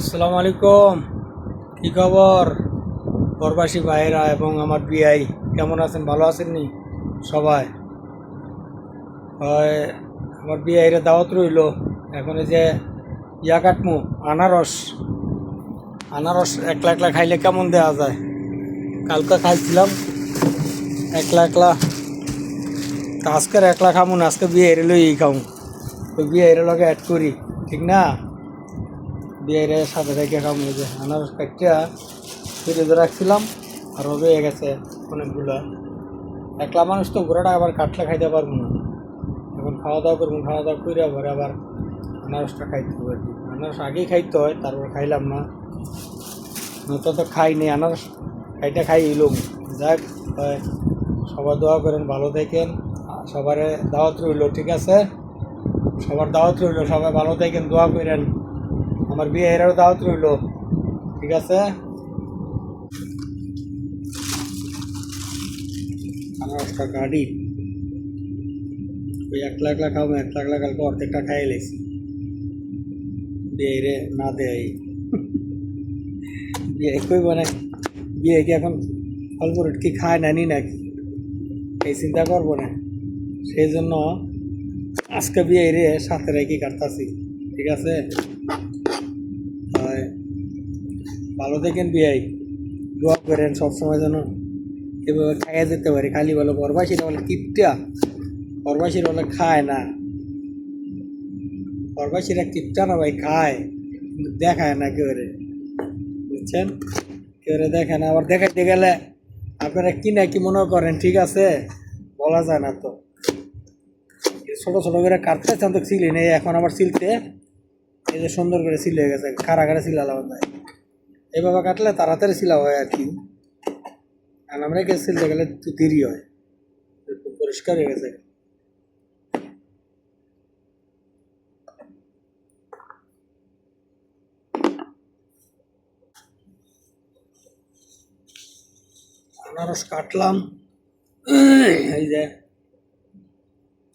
আসসালামু আলাইকুম। কি খবর প্রবাসী ভাইয়েরা এবং আমার বিআই, কেমন আছেন? ভালো আছেন নি সবাই? হয় আমার বিআইরা দাওয়াত রইল। এখন এই যে কাটমু আনারস। আনারস একলা একলা খাইলে কেমন দেওয়া যায়? কালকে খাইছিলাম একলা একলা, তা আজকের একলা খামু না, আজকে বিআইরে লই খামু। ওই বিআইরে লগে অ্যাড করি, ঠিক না? বিআইরে সাথে থেকে খামু। যে আনারস কাটটা ফ্রিজে রাখছিলাম আর রয়ে গেছে অনেকগুলো। একলা মানুষ তো ঘোরাটা আবার কাটলে খাইতে পারবো না। এখন খাওয়া দাওয়া করবো, খাওয়া দাওয়া করে পরে আবার আনারসটা খাইতে হবে আর কি। আনারস আগেই খাইতে হয়, তারপর খাইলাম না, নয়তো তো খাই নি। আনারস খাইটা খাই এলুম। যাক, সবাই দোয়া করেন, ভালো থাকেন। সবার দাওয়াত রইল, ঠিক আছে? সবার দাওয়াত রইল, সবাই ভালো থাকেন, দোয়া করেন। আমার বিয়েরও দাওয়াত রইল, ঠিক আছে? আনারসটা কাটি, ওই একলা একলা খাবো, একলা একলা কালকে অর্ধেকটা খাই লেছি। বিয়ে রে না দেয়, বিয়ে কই মানে বিয়ে কি এখন ফল ফ্রুট কি খায় নানি নাকি, এই চিন্তা করবো না। সেই জন্য আজকে বিয়ে রে সাথে রেখে কাটতাছি, ঠিক আছে? ভালো দেখেন বিয়ে, দোয়া করেন সবসময় যেন এভাবে খাইয়া যেতে পারি। খালি বলো প্রবাসীরা বলে কিপটা, প্রবাসীরা বলে খায় না। প্রবাসীরা কিপটা না ভাই, খায় কিন্তু দেখায় না কেউ রে, বুঝছেন? কেউ দেখে না। আবার দেখাইতে গেলে আপনারা কি না কি মনে করেন, ঠিক আছে? বলা যায় না তো। ছোট ছোট করে কাটতে চান তো সিলি নেই, এখন আবার সিলতে এই যে সুন্দর করে সিল হয়ে গেছে, কারাগারে সিলালাম যায়। এইভাবে কাটলে তাড়াতাড়ি সিলা হয় আর কি। আর আমরা সিলতে গেলে একটু দেরি হয়। পরিষ্কার হয়ে গেছে। আনারস কাটলাম, এই যে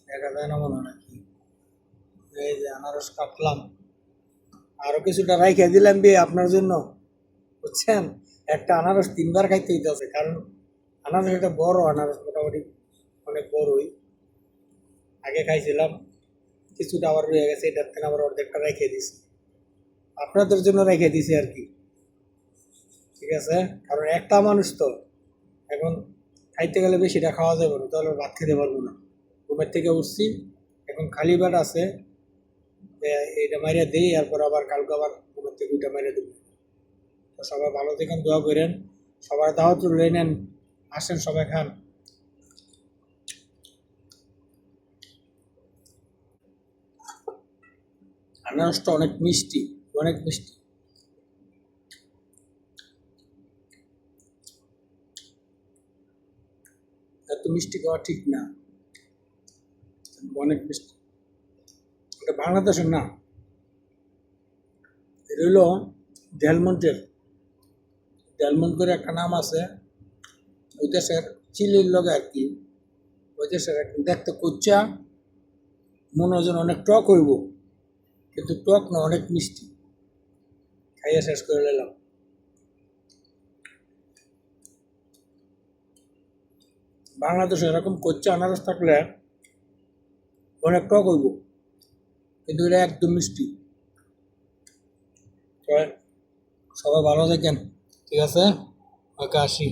দেখা যায় না মনে হয় নাকি, এই যে আনারস কাটলাম, আরো কিছুটা রাইখে দিলাম বিয়ে আপনার জন্য, বুঝছেন? একটা আনারস তিনবার খাইতে হইতেছে, কারণ আনারস একটা বড় আনারস, মোটামুটি অনেক বড়ই। আগে খাইছিলাম, কিছুটা আবার রয়ে গেছে, এটার থেকে আবার অর্ধেকটা রেখে দিছি, আপনাদের জন্য রেখে দিছি আর কি, ঠিক আছে? কারণ একটা মানুষ তো, এখন খাইতে গেলে বেশিটা খাওয়া যাবে না, তাহলে ভাত খেতে পারবো না। ঘুমের থেকে উঠছি, এখন খালি পেট আছে, এইটা মারিয়া দিই, এরপর আবার কালকে আবার ঘুমের থেকে ওইটা মারিয়া দেবো। তো সবাই ভালো থাকেন, দোয়া করেন। সবার দাওয়াত রইল, নেন, আসেন সবাই খান। আনারসটা অনেক মিষ্টি, অনেক মিষ্টি। এত মিষ্টি খাওয়া ঠিক না, অনেক মিষ্টি। এটা বাংলাদেশের না, এটা হইল ডেলমন্টের। ডেলমন্ট করে একটা নাম আছে ওই দেশের, চিলির লগে আর কি। ওই দেশের দেখতে কুচ্চা, মনে হয় যেন অনেক টক হইব, কিন্তু টক না, অনেক মিষ্টি। খাইয়া শেষ করে নিলাম। বাংলাদেশে এরকম কচ্চা আনারস থাকলে অনেক টক হইব, কিন্তু এটা একদম মিষ্টি। সবাই ভালো থাকেন, ঠিক আছে? ওকে, আসি।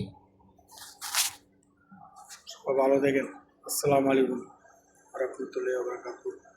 সবাই ভালো থাকেন। আসসালামু আলাইকুম রহমতুল্লাহি ওয়া বারাকাতুহু।